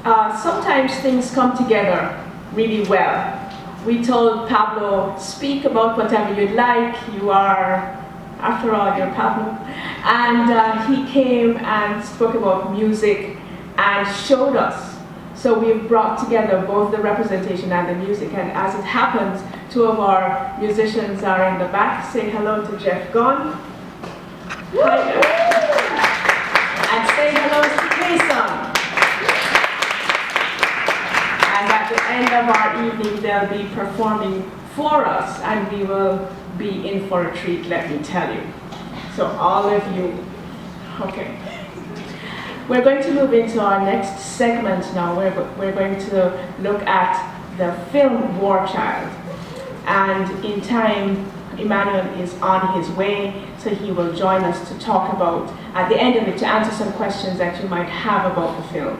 sometimes things come together really well. We told Pablo, speak about whatever you'd like. You are, after all, you're Pablo. And he came and spoke about music and showed us. So we've brought together both the representation and the music. And as it happens, two of our musicians are in the back. Say hello to Jeff Gunn. Hi. And say hello to Kason. And at the end of our evening, they'll be performing for us, and we will be in for a treat, let me tell you. So all of you, okay. We're going to move into our next segment now. We're going to look at the film War Child. And in time, Emmanuel is on his way, so he will join us to talk about, at the end of it, to answer some questions that you might have about the film.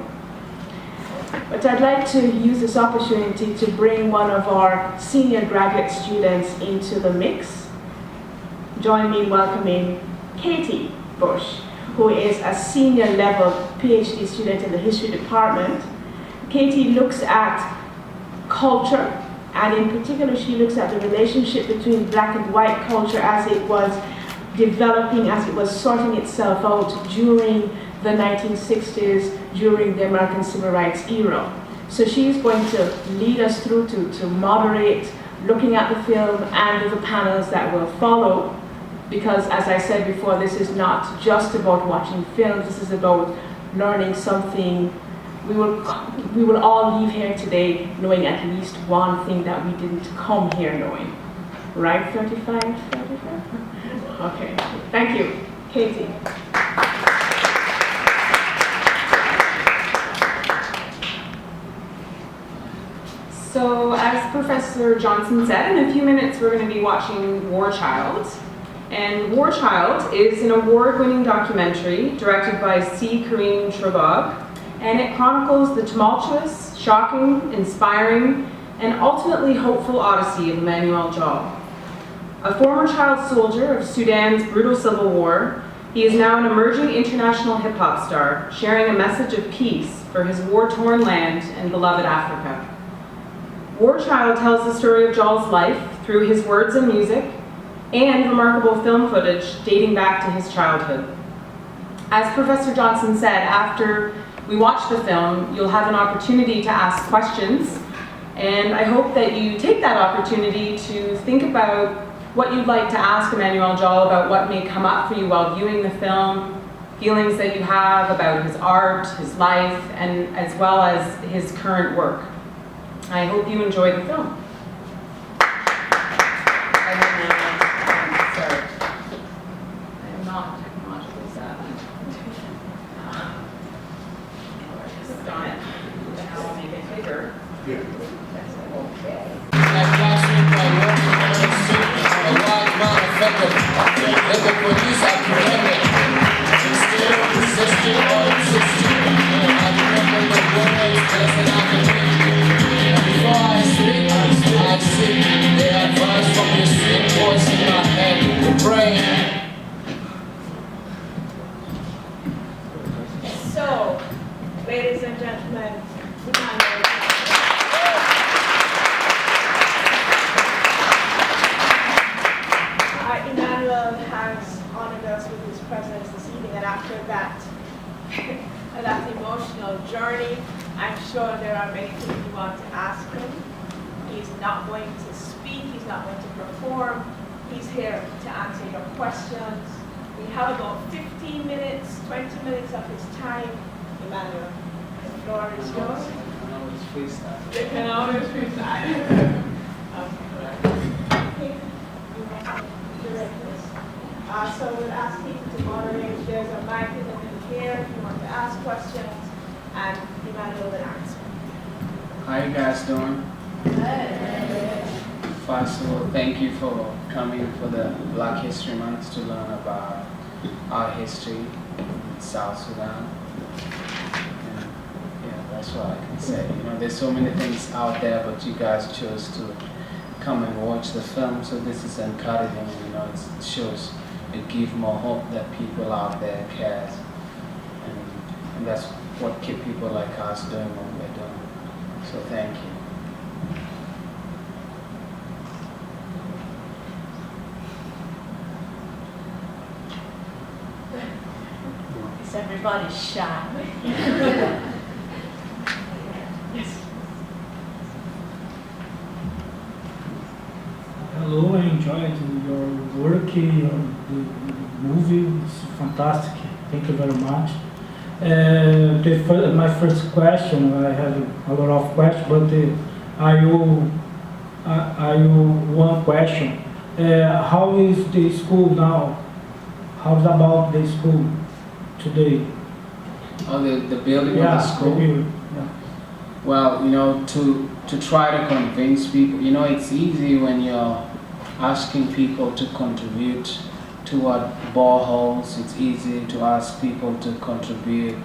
But I'd like to use this opportunity to bring one of our senior graduate students into the mix. Join me in welcoming Katie Bush, who is a senior level PhD student in the history department. Katie looks at culture, and in particular she looks at the relationship between black and white culture as it was developing, as it was sorting itself out during the 1960s, during the American Civil Rights era. So she's going to lead us through to moderate, looking at the film and the panels that will follow. Because as I said before, this is not just about watching films, this is about learning something. We will all leave here today knowing at least one thing that we didn't come here knowing. Right, 35? Okay, thank you. Katie. So as Professor Johnson said, in a few minutes we're going to be watching War Child. And War Child is an award-winning documentary directed by C. Kareem Trebog, and it chronicles the tumultuous, shocking, inspiring, and ultimately hopeful odyssey of Emmanuel Jal. A former child soldier of Sudan's brutal civil war, he is now an emerging international hip-hop star, sharing a message of peace for his war-torn land and beloved Africa. War Child tells the story of Jal's life through his words and music, and remarkable film footage dating back to his childhood. As Professor Johnson said, after we watch the film, you'll have an opportunity to ask questions, and I hope that you take that opportunity to think about what you'd like to ask Emmanuel Jal about what may come up for you while viewing the film, feelings that you have about his art, his life, and as well as his current work. I hope you enjoy the film. So, ladies and gentlemen, Emmanuel has honored us with his presence this evening, and after that, that emotional journey, I'm sure there are many things you want to ask him. He's not going to speak, he's not going to perform, he's here to answer your questions. We have about 15 minutes, 20 minutes of his time. Emmanuel, the floor is yours. You can always freestyle. Okay. So we'll ask people to moderate. There's a mic in the middle here if you want to ask questions, and Emmanuel will answer. How you guys doing? Good. First of all, thank you for coming for the Black History Month to learn about our history in South Sudan. And yeah, that's what I can say. You know, there's so many things out there, but you guys chose to come and watch the film, so this is encouraging. You know, it shows, it gives more hope that people out there cares. And And that's what keep people like us doing what we're doing. So thank you. Is everybody shy? Yes. Hello, I enjoyed your work, the movie. It's fantastic. Thank you very much. My first question, I have a lot of questions, but one question. How is the school now? How's about the school today? Oh, the building of Yeah, the school? the building, yeah. Well, you know, to try to convince people, you know, it's easy when you're asking people to contribute toward boreholes. It's easy to ask people to contribute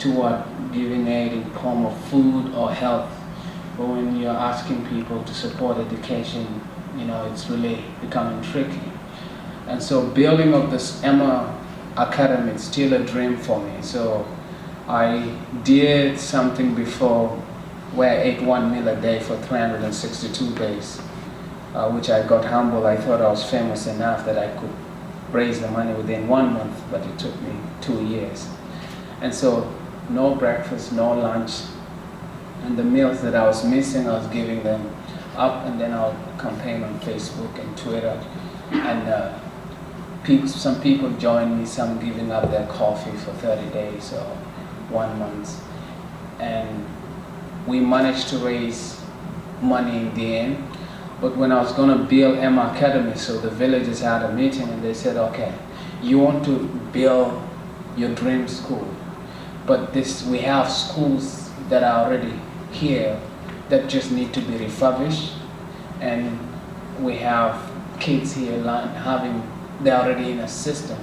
toward giving aid in form of food or health. But when you're asking people to support education, you know, it's really becoming tricky. And so building up this Emma Academy is still a dream for me. So I did something before where I ate 1 meal a day for 362 days, which I got humble. I thought I was famous enough that I could raise the money within 1 month, but it took me 2 years. And so no breakfast, no lunch, and the meals that I was missing, I was giving them up, and then I'll campaign on Facebook and Twitter. And some people joined me, some giving up their coffee for 30 days or 1 month. And we managed to raise money in the end. But when I was going to build Emma Academy, so the villagers had a meeting and they said, okay, you want to build your dream school, but we have schools that are already here that just need to be refurbished, and we have kids here they're already in a system.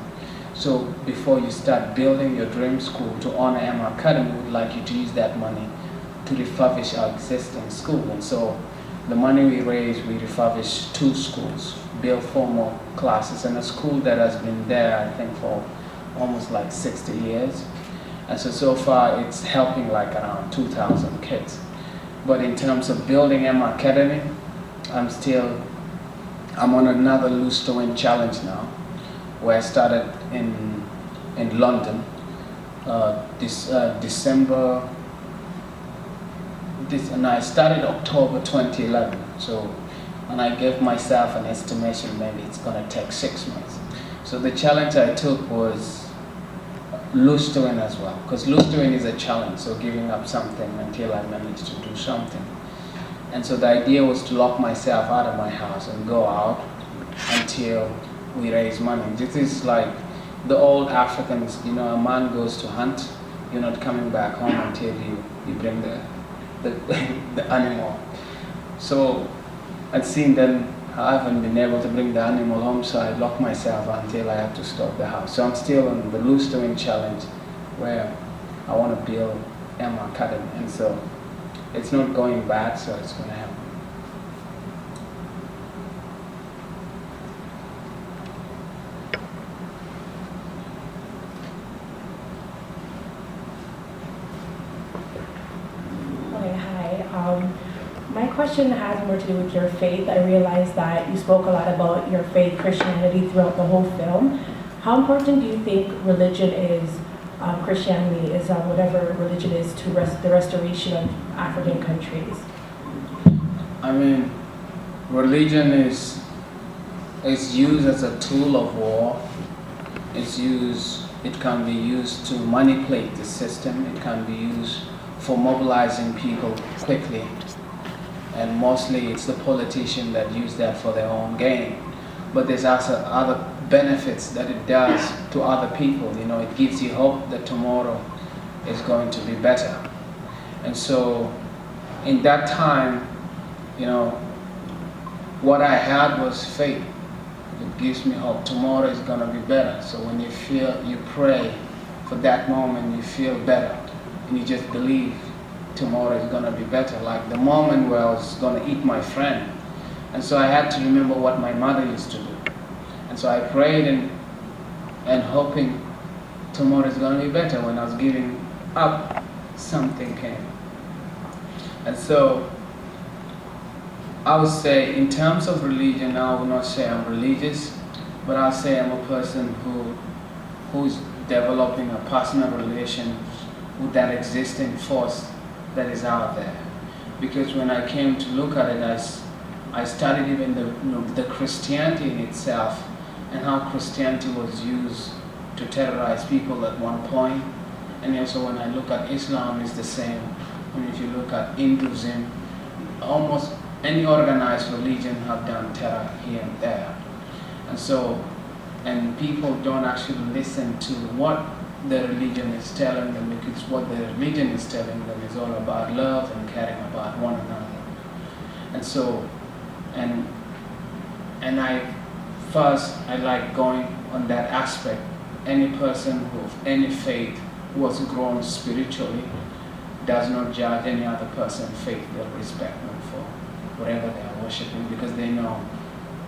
So before you start building your dream school to honor Emma Academy, we'd like you to use that money to refurbish our existing school. And so the money we raised, we refurbished 2 schools, built 4 more classes, and a school that has been there, I think, for almost like 60 years. And so far it's helping like around 2,000 kids. But in terms of building Emma Academy, I'm on another Lose to Win challenge now, where I started in London December. And I started October 2011. So, and I gave myself an estimation maybe it's going to take 6 months. So the challenge I took was Lose to Win as well, because Lose to Win is a challenge. So giving up something until I managed to do something. And so the idea was to lock myself out of my house and go out until we raise money. This is like the old Africans, you know, a man goes to hunt, you're not coming back home until you bring the animal. So I'd seen that I haven't been able to bring the animal home, so I locked myself until I have to stop the house. So I'm still on the Lose to Win challenge, where I want to build Emma Academy, and so it's not going bad, so it's going to happen. Okay, hi. My question has more to do with your faith. I realized that you spoke a lot about your faith, Christianity, throughout the whole film. How important do you think religion is, Christianity is, whatever religion is, to the restoration of African countries? I mean, religion is used as a tool of war. It can be used to manipulate the system. It can be used for mobilizing people quickly. And mostly it's the politicians that use that for their own gain. But there's also other benefits that it does to other people. You know, it gives you hope that tomorrow is going to be better. And so in that time, you know, what I had was faith. It gives me hope. Tomorrow is going to be better. So when you pray for that moment, you feel better. And you just believe tomorrow is going to be better. Like the moment where I was going to eat my friend. And so I had to remember what my mother used to do. And so I prayed and hoping tomorrow is going to be better. When I was giving up, something came. And so I would say in terms of religion, I would not say I'm religious, but I'll say I'm a person who's developing a personal relation with that existing force that is out there. Because when I came to look at it, I studied even the Christianity in itself and how Christianity was used to terrorize people at one point. And also when I look at Islam, it's the same. And if you look at Hinduism, almost any organized religion have done terror here and there. And so, and people don't actually listen to what the religion is telling them, because what the religion is telling them is all about love and caring about one another. And so, and I like going on that aspect. Any person of any faith who has grown spiritually does not judge any other person's faith. They'll respect them for whatever they are worshiping, because they know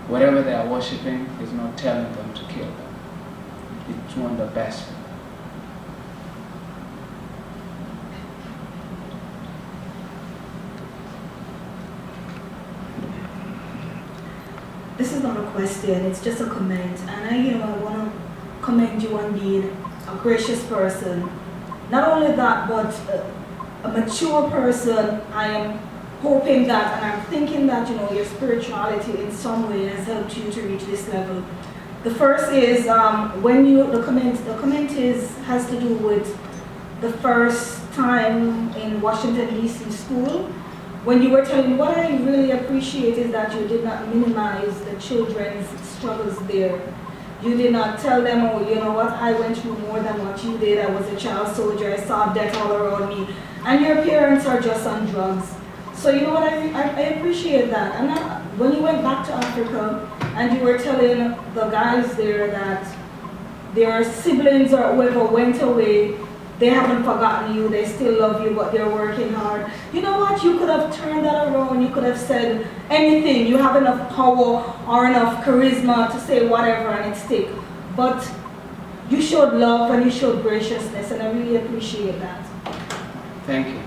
whatever they are worshiping is not telling them to kill them. It's one of the best. This is not a question, it's just a comment. And I want to commend you on being a gracious person. Not only that, but a mature person. I am hoping that, and I'm thinking that, your spirituality in some way has helped you to reach this level. The first is the comment has to do with the first time in Washington DC school. When you were telling me, what I really appreciate is that you did not minimize the children's struggles there. You did not tell them, oh, you know what, I went through more than what you did. I was a child soldier, I saw death all around me. And your parents are just on drugs. So you know what, I appreciate that. And when you went back to Africa and you were telling the guys there that their siblings or whoever went away, they haven't forgotten you, they still love you, but they're working hard. You know what, you could have turned that around, you could have said anything. You have enough power or enough charisma to say whatever and it stick. But you showed love and you showed graciousness, and I really appreciate that. Thank you.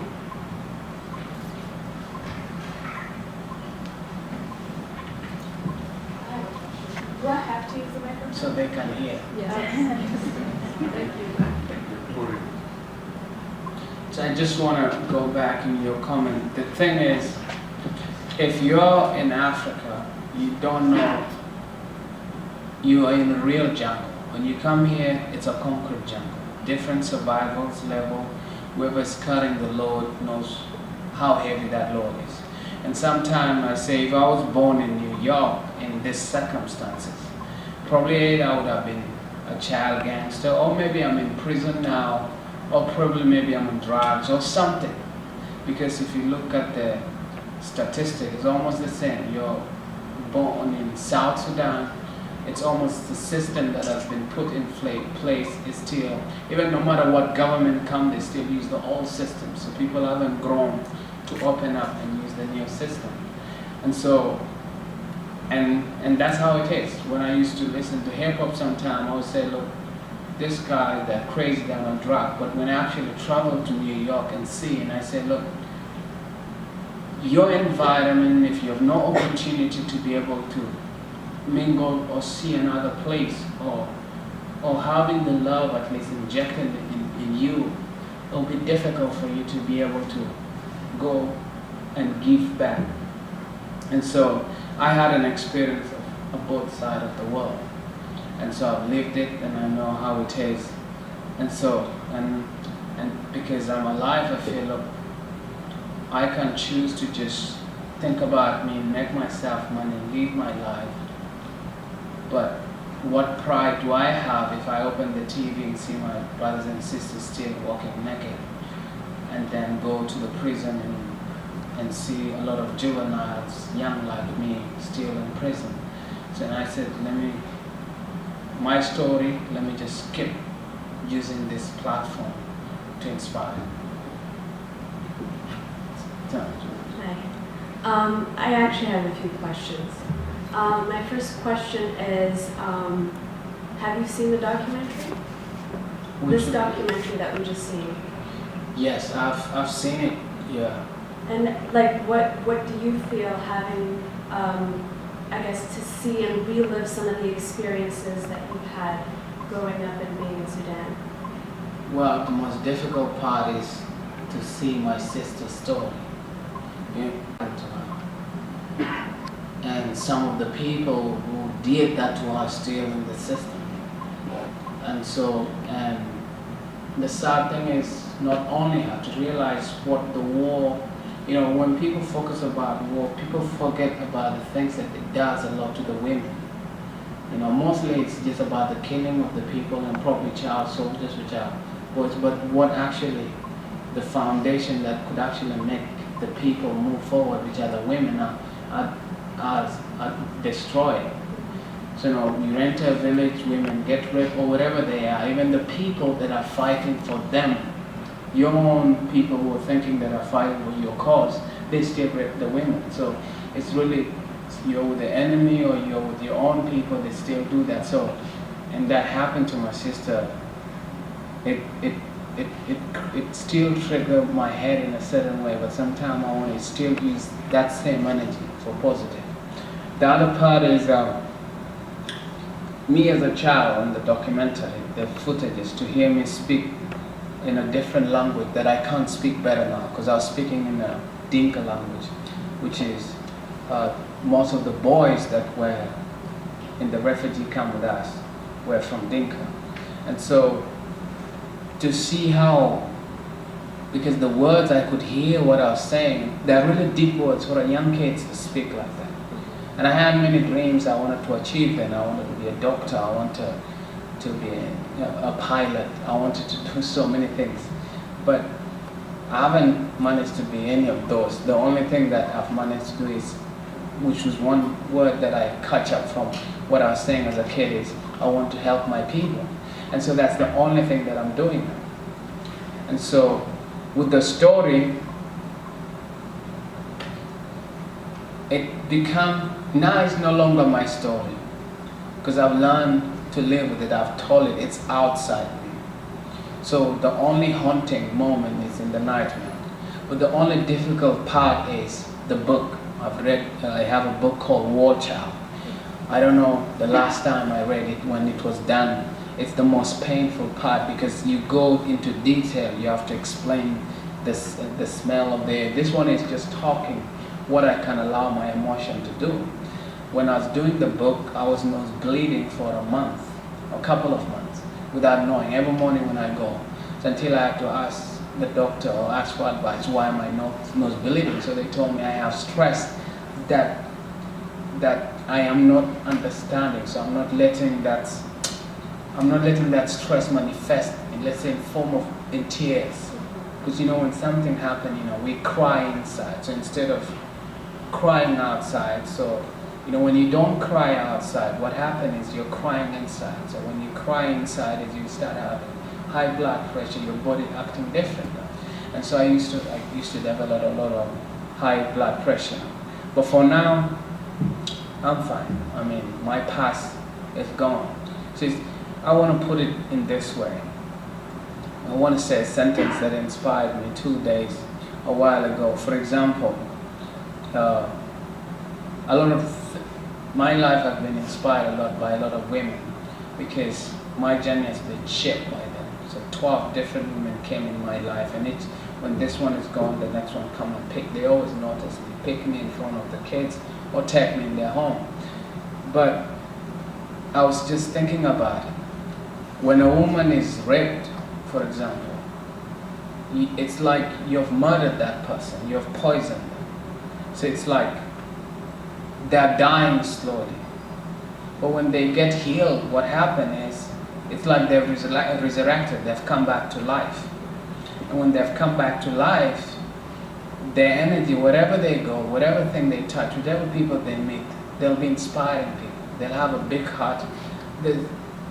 Do I have to use the microphone? So they can hear. Yes. Thank you. So I just want to go back in your comment. The thing is, if you're in Africa, you don't know, you are in a real jungle. When you come here, it's a concrete jungle. Different survivals level. Whoever's carrying the load knows how heavy that load is. And sometimes I say, if I was born in New York in these circumstances, probably I would have been a child gangster, or maybe I'm in prison now, or probably maybe I'm on drugs or something. Because if you look at the statistics, it's almost the same. You're born in South Sudan, it's almost the system that has been put in place is still, even no matter what government comes, they still use the old system. So people haven't grown to open up and use the new system. And so, and that's how it is. When I used to listen to hip hop sometime, I would say, look, this guy, they're crazy, they're on drugs. But when I actually travel to New York and see, and I say, look, your environment, if you have no opportunity to be able to mingle or see another place, or having the love at least injected in you, it will be difficult for you to be able to go and give back. And so I had an experience of both sides of the world. And so I've lived it and I know how it is. And so, and because I'm alive, I feel like I can choose to just think about me, make myself money, live my life. But what pride do I have if I open the TV and see my brothers and sisters still walking naked, and then go to the prison and see a lot of juveniles, young like me, still in prison. So then I said, my story, let me just keep using this platform to inspire. Hi. I actually have a few questions. My first question is, have you seen the documentary? This documentary that we just seen. Yes, I've seen it. Yeah. And like, what do you feel having, I guess, to see and relive some of the experiences that you've had growing up and being in Sudan? Well, the most difficult part is to see my sister's story. Yeah. And some of the people who did that to her still in the system. And so, the sad thing is not only have to realize what the war, you know, when people focus about war, people forget about the things that it does a lot to the women. You know, mostly it's just about the killing of the people and probably child soldiers, which are boys, but what actually, the foundation that could actually make the people move forward, which are the women, are destroyed. So, you know, you enter a village, women get raped or whatever they are, even the people that are fighting for them, your own people who are thinking that are fighting for your cause, they still rape the women. So it's really, you're with the enemy or you're with your own people, they still do that. So, and that happened to my sister. It still triggered my head in a certain way, but sometimes I want to still use that same energy for positive. The other part is me as a child in the documentary, the footage is to hear me speak in a different language that I can't speak better now, because I was speaking in a Dinka language, which is most of the boys that were in the refugee camp with us were from Dinka. And so to see how, because the words I could hear what I was saying, they're really deep words for a young kid to speak like that. And I had many dreams I wanted to achieve then. I wanted to be a doctor, I wanted to be a pilot, I wanted to do so many things. But I haven't managed to be any of those. The only thing that I've managed to do is, which was one word that I catch up from what I was saying as a kid, is I want to help my people. And so that's the only thing that I'm doing now. And so with the story, now it's no longer my story, because I've learned to live with it, I've told it, it's outside me. So the only haunting moment is in the nightmare. But the only difficult part is the book. I have a book called War Child. I don't know the last time I read it, when it was done. It's the most painful part because you go into detail, you have to explain this, the smell of the air. This one is just talking what I can allow my emotion to do. When I was doing the book, I was nose bleeding for a month, a couple of months, without knowing. Every morning when I go, so until I had to ask the doctor or ask for advice, why am I nose bleeding? So they told me I have stress that I am not understanding. So I'm not letting that stress manifest in, let's say, in tears. Because you know, when something happens, you know, we cry inside. So instead of crying outside, so you know, when you don't cry outside, what happens is you're crying inside. So when you cry inside, is you start having high blood pressure, your body acting different. And so I used to develop a lot of high blood pressure. But for now, I'm fine. I mean, my past is gone. So I want to put it in this way. I want to say a sentence that inspired me 2 days a while ago. For example, my life has been inspired a lot by a lot of women, because my journey has been shaped by them. So 12 different women came in my life, and when this one is gone, the next one come and pick. They always notice me, pick me in front of the kids or take me in their home. But I was just thinking about it. When a woman is raped, for example, it's like you've murdered that person, you've poisoned them. So it's like they're dying slowly. But when they get healed, what happens is, it's like they're resurrected, they've come back to life. And when they've come back to life, their energy, wherever they go, whatever thing they touch, whatever people they meet, they'll be inspiring people. They'll have a big heart.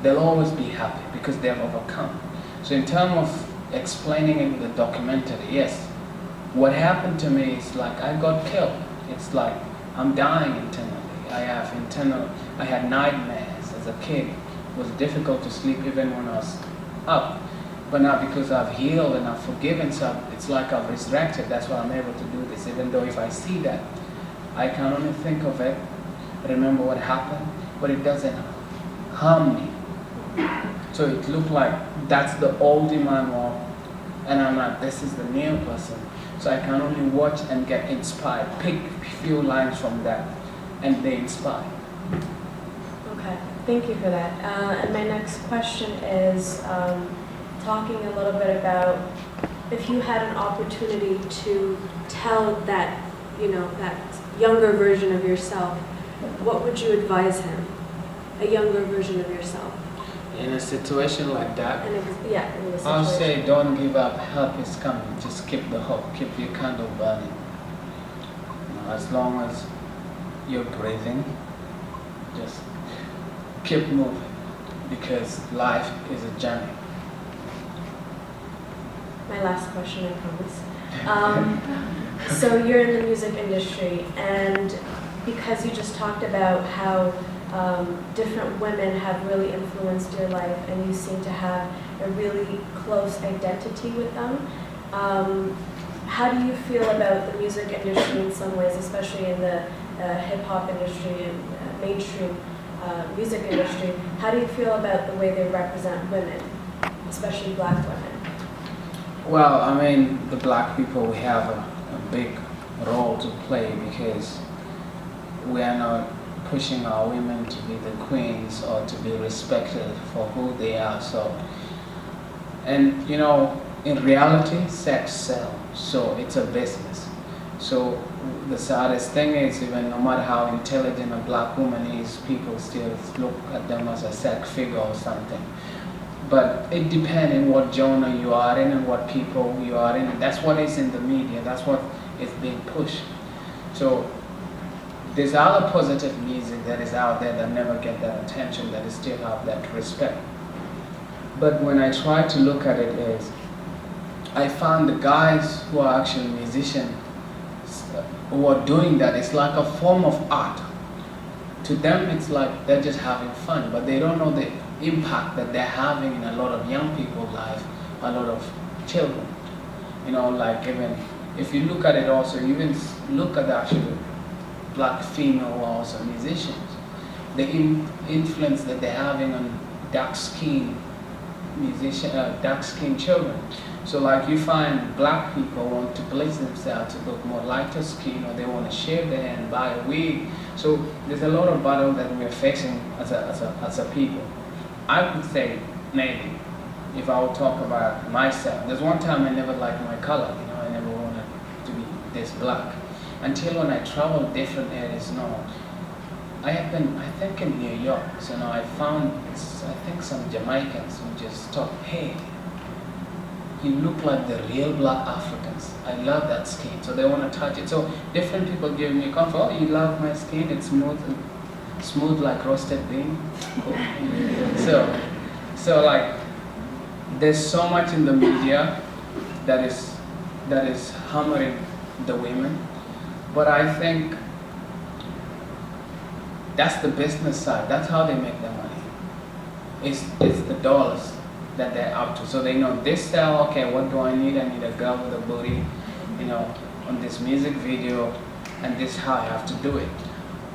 They'll always be happy because they've overcome. So in terms of explaining it with the documentary, yes, what happened to me is like I got killed. It's like I'm dying internally. I had nightmares as a kid. It was difficult to sleep even when I was up. But now because I've healed and I've forgiven, so it's like I've resurrected. That's why I'm able to do this. Even though if I see that, I can only think of it, remember what happened, but it doesn't harm me. So it looked like that's the old Emmanuel, and I'm like, this is the new person. So I can only watch and get inspired, pick a few lines from that, and they inspire. Okay, thank you for that. And my next question is talking a little bit about if you had an opportunity to tell that, that younger version of yourself, what would you advise him? A younger version of yourself. In a situation like that, In a situation. I'll say don't give up, help is coming. Just keep the hope, keep your candle burning. As long as you're breathing, just keep moving, because life is a journey. My last question, I promise. So you're in the music industry, and because you just talked about how different women have really influenced your life, and you seem to have a really close identity with them, how do you feel about the music industry in some ways, especially in the hip-hop industry and mainstream music industry? How do you feel about the way they represent women, especially black women? Well, I mean, the black people, we have a big role to play, because we are not pushing our women to be the queens or to be respected for who they are. So, and in reality, sex sells, so it's a business. So the saddest thing is, even no matter how intelligent a black woman is, people still look at them as a sex figure or something. But it depends on what genre you are in and what people you are in. That's what is in the media. That's what is being pushed. So there's other positive music that is out there that never get that attention, that is still have that respect. But when I try to look at it, is I found the guys who are actually musicians who are doing that. It's like a form of art. To them, it's like they're just having fun, but they don't know the impact that they're having in a lot of young people's life, a lot of children. Like even if you look at it also, you even look at the actual black female who are also musicians, the influence that they're having on dark-skinned children. So like you find black people want to bleach themselves to look more lighter skin, or they want to shave their hair and buy a wig. So there's a lot of battle that we're facing as a people. I could say, maybe, if I would talk about myself, there's one time I never liked my color, I never wanted to be this black. Until when I traveled different areas, I think in New York, so I found, I think some Jamaicans who just thought, hey, you look like the real black Africans. I love that skin, so they want to touch it. So different people give me comfort. Oh, you love my skin, it's smooth like roasted bean. Cool. So like, there's so much in the media that is hammering the women, but I think that's the business side. That's how they make their money. It's the dollars that they're up to. So they know this style, okay, what do I need? I need a girl with a booty, on this music video, and this is how I have to do it.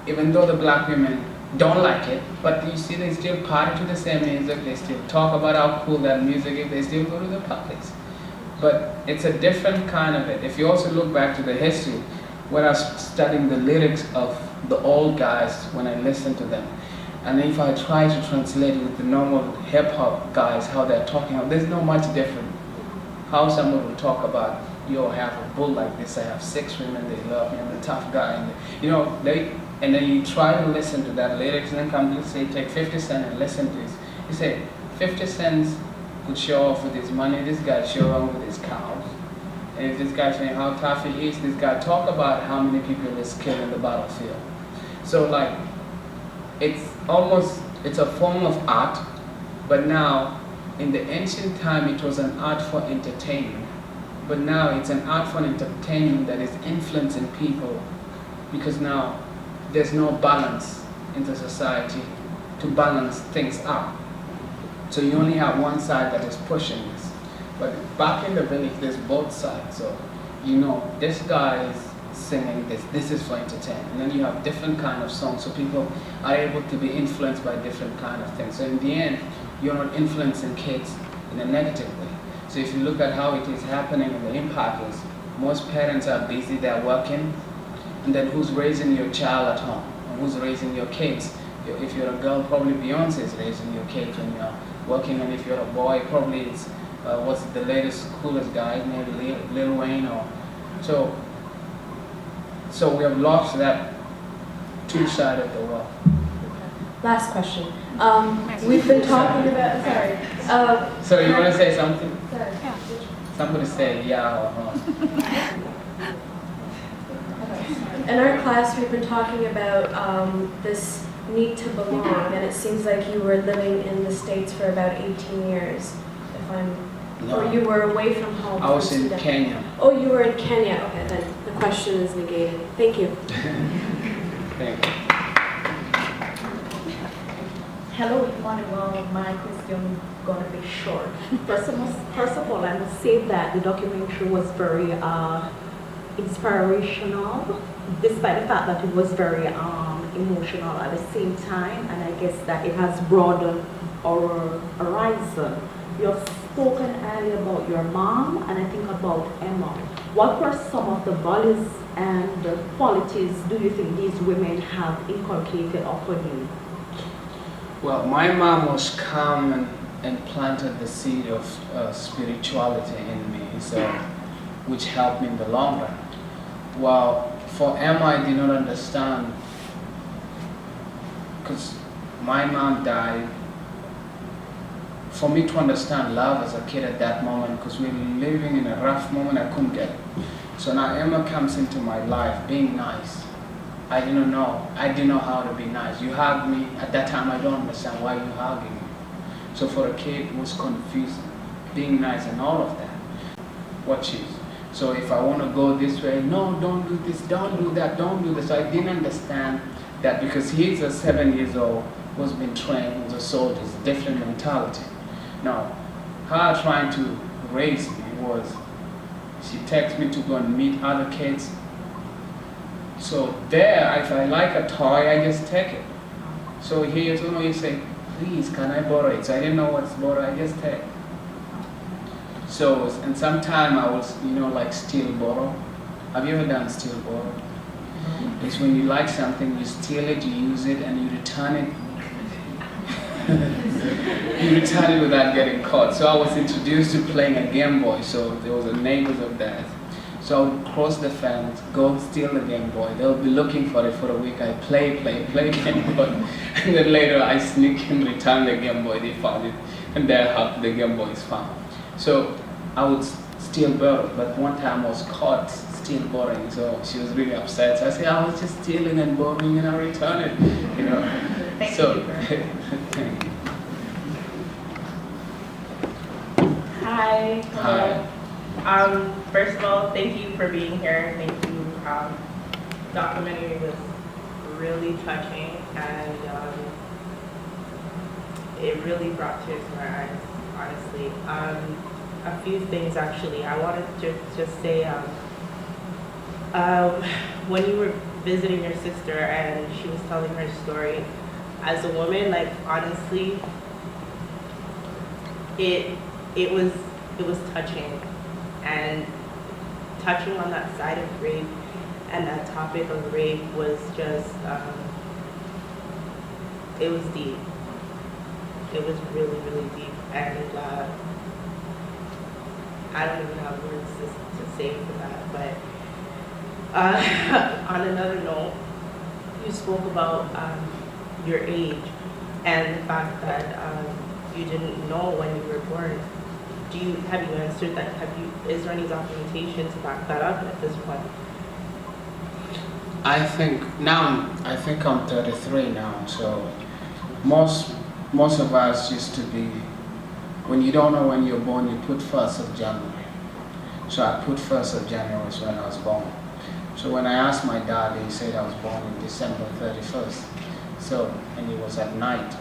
Even though the black women don't like it, but you see they still party to the same music, they still talk about how cool that music is, they still go to the parties. But it's a different kind of it. If you also look back to the history, when I was studying the lyrics of the old guys, when I listened to them, and if I try to translate it with the normal hip-hop guys, how they're talking, there's no much different. How someone will talk about, yo, I have a bull like this, I have 6 women, they love me, I'm the tough guy, and then you try to listen to that lyrics, and then come, let's say, take 50 Cent and listen to this. You say, 50 Cent could show off with his money, this guy show off with his cows. And if this guy saying how tough he is, this guy talk about how many people is killed in the battlefield. So like, it's a form of art, but now, in the ancient time, it was an art for entertainment. But now it's an art for entertainment that is influencing people, because now there's no balance in the society to balance things out. So you only have one side that is pushing this. But back in the village, there's both sides. So, you know, this guy is singing this is for entertainment. And then you have different kind of songs, so people are able to be influenced by different kind of things. So in the end, you're not influencing kids in a negative way. So if you look at how it is happening and the impact is, most parents are busy, they're working, and then who's raising your child at home? And who's raising your kids? If you're a girl, probably Beyonce is raising your kids when you're working, and if you're a boy, probably it's what's the latest, coolest guy, maybe Lil Wayne or so. So we have lost that two side of the world. Last question. We've been talking about, sorry. So you want to say something? Sorry. Somebody say yeah or no. In our class, we've been talking about this need to belong, and it seems like you were living in the States for about 18 years, if I'm, or you were away from home. I was in Kenya. Oh, you were in Kenya. Okay, then the question is negated. Thank you. Thank you. Hello, Emmanuel. My question gonna be short. First of all, I must say that the documentary was very inspirational, despite the fact that it was very emotional at the same time, and I guess that it has broadened our horizon. You have spoken earlier about your mom, and I think about Emma. What were some of the values and qualities do you think these women have inculcated upon you? Well, my mom was calm and planted the seed of spirituality in me, so which helped me in the long run. Well, for Emma, I did not understand, because my mom died. For me to understand love as a kid at that moment, because we were living in a rough moment, I couldn't get it. So now Emma comes into my life being nice. I didn't know. I didn't know how to be nice. You hug me. At that time, I don't understand why you're hugging me. So for a kid, it was confusing. Being nice and all of that. What she's. So if I want to go this way, no, don't do this, don't do that, don't do this. So I didn't understand that, because he's a 7 years old who's been trained as a soldier. It's a different mentality. Now, her trying to raise me was, she texts me to go and meet other kids. So there, if I like a toy, I just take it. So here, you say, please, can I borrow it? So I didn't know what's borrow, I just take. So, and sometime I was, like steal borrow. Have you ever done steal borrow? It's when you like something, you steal it, you use it, and you return it. You return it without getting caught. So I was introduced to playing a Game Boy. So there was a neighbors of that. So I would cross the fence, go steal the Game Boy. They'll be looking for it for a week. I play Game Boy. And then later I sneak and return the Game Boy. They found it. And there the Game Boy is found. So I would steal borrow. But one time I was caught still borrowing. So she was really upset. So I said, I was just stealing and borrowing and I return it. Thank So, you. thank you. Hi. Hi. First of all, thank you for being here. Thank you. Documentary was really touching, and it really brought tears to my eyes, honestly. A few things actually. I wanted to just say, when you were visiting your sister and she was telling her story, as a woman, like honestly, it was touching, and touching on that side of rape and that topic of rape was just it was deep. It was really, really deep, and I don't even have words to say for that. But on another note, you spoke about your age and the fact that you didn't know when you were born. Have you answered that? Is there any documentation to back that up at this point? I think I'm 33 now, so most of us used to be, when you don't know when you're born, you put 1st of January. So I put 1st of January was when I was born. So when I asked my dad, he said I was born in December 31st. So, and it was at night,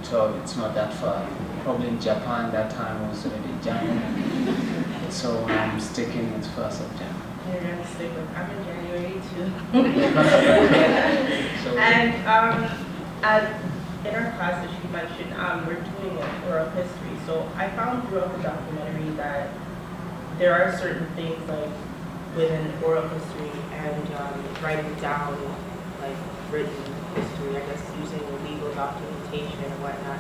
so it's not that far. probably in Japan that time was already January. So I'm sticking with 1st of January. You're gonna stick with, I'm in January too. So, And in our class that she mentioned, we're doing oral history. So I found throughout the documentary that there are certain things like within oral history and writing down like written history, I guess using legal documentation and whatnot,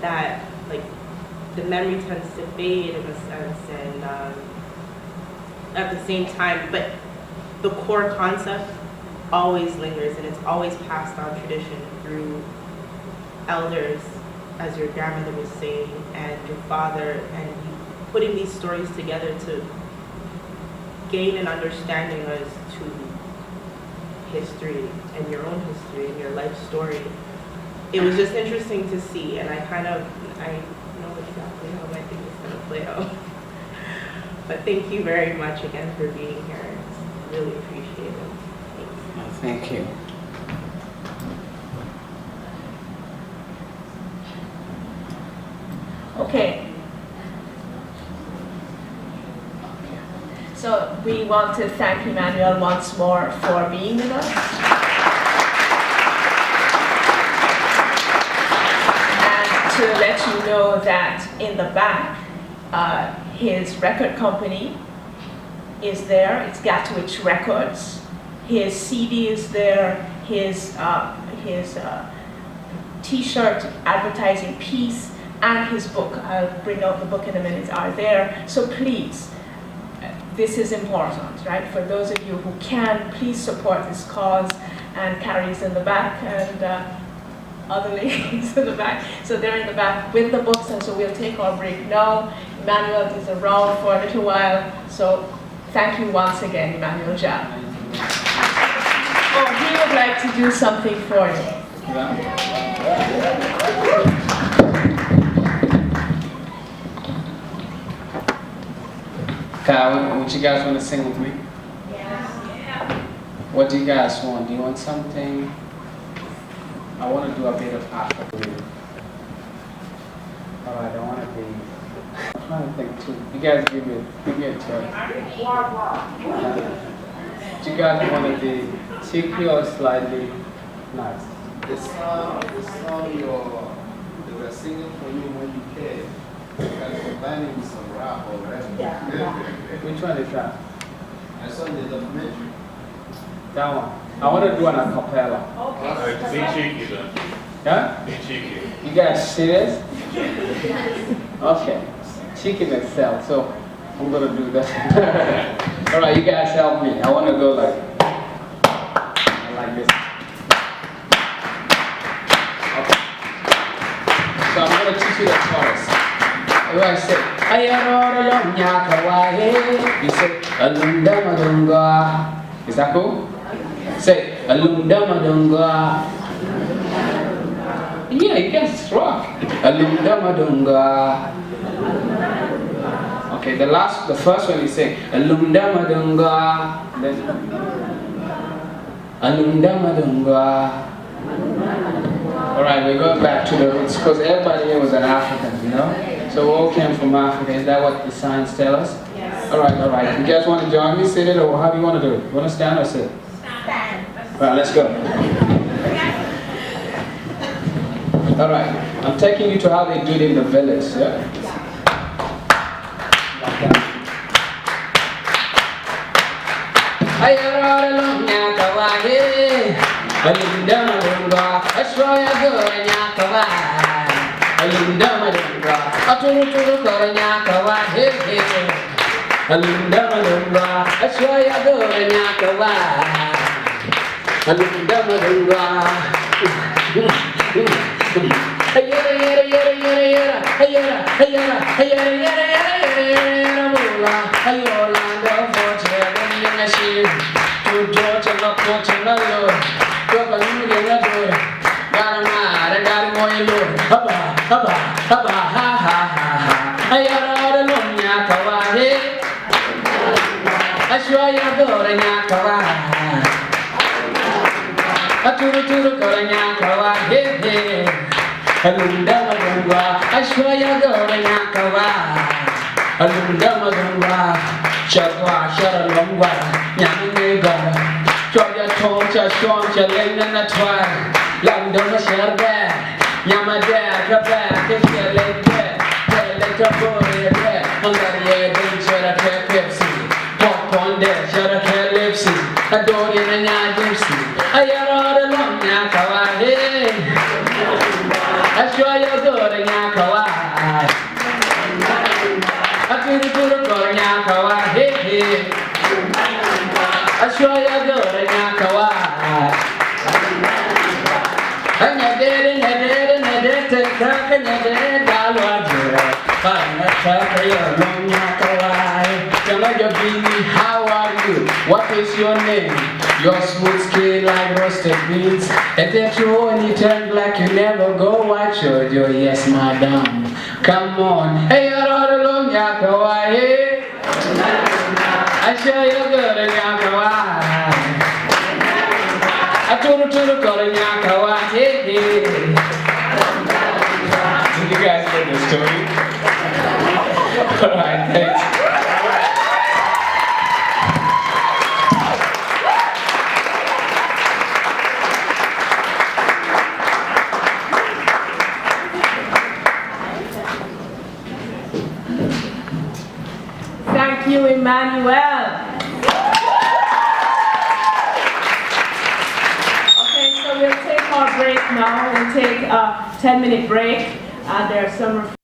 that like the memory tends to fade in a sense, and at the same time, but the core concept always lingers, and it's always passed on tradition through elders, as your grandmother was saying, and your father, and you putting these stories together to gain an understanding as to history and your own history and your life story. It was just interesting to see, and I know exactly how I think it's going to play out. But thank you very much again for being here. It's really appreciated. Thanks. thank you. Okay. So we want to thank Emmanuel once more for being with us. And to let you know that in the back, his record company is there. It's Gatwich Records. His CD is there. His T-shirt advertising piece and his book, I'll bring out the book in a minute, are there. So please, this is important, right? For those of you who can, please support this cause. And Carrie's in the back, and other ladies in the back. So they're in the back with the books, and so we'll take our break now. Emmanuel is around for a little while, so thank you once again, Emmanuel Jal. Oh, he would like to do something for you. Kyle, what you guys want to sing with me? Yeah. What do you guys want? Do you want something? I want to do a bit of African. Oh, I don't want to be. I'm trying to think too. You guys give me a choice. Do you guys want to be cheeky or slightly nice? The song they were singing for you when you came. Because combining with some rap or whatever. Which one is that? I saw the documentary. That one. I want to do an acapella. Be cheeky then. Yeah? Be cheeky. You guys serious? Okay. Cheeky itself, so I'm going to do that. Alright, you guys help me. I want to go like this. Okay. So I'm going to teach you the chorus. I say, you say, Alunda Madunga. Is that cool? Say, Alunda Madunga. Yeah, you guys rock. Alunda Madunga. Okay, the first one you say, Alunda Madunga. Then, Alunda Madunga. Alright, we're going back to the roots because everybody here was an African, you know? So we all came from Africa. Is that what the signs tell us? Yes. Alright. You guys want to join me? Sit it, or how do you want to do it? You want to stand or sit? Stand. Alright, let's go. Alright, I'm taking you to how they do it in the village. Yeah? Alunda magamba, ashwaya gora nyakawa. Alunda magamba, shagwa sharalongwa, nyamne gora. Choya toncha shoncha lena na twa. Landa masharba, nyamada kaba kefyalete, teleka bore, mangariye denchara kefepsi. Poponde shara kelipsi, adori na nyadipsi. Ayara long nyakawa hey. Ashwaya gora nyakawa. Akuru gora nyakawa hey hey. Ashwaya gora nyakawa. Nyadere kaka nyadere dalwaje. Pana kaka yo long nyakawa. Kamajo bini, how are you? What is your name? Your smooth skin like roasted beans. And that you only turn black, you never go white. Showed you, yes, madam. Come on. Hey, you're all alone, Yakawa. Hey. I show you good in Yakawa. I told you to go in Yakawa. Hey, hey. Did you guys get the story? Alright, thanks. Thank you, Emmanuel. Okay, so we'll take our break now. We'll take a 10-minute break. There are some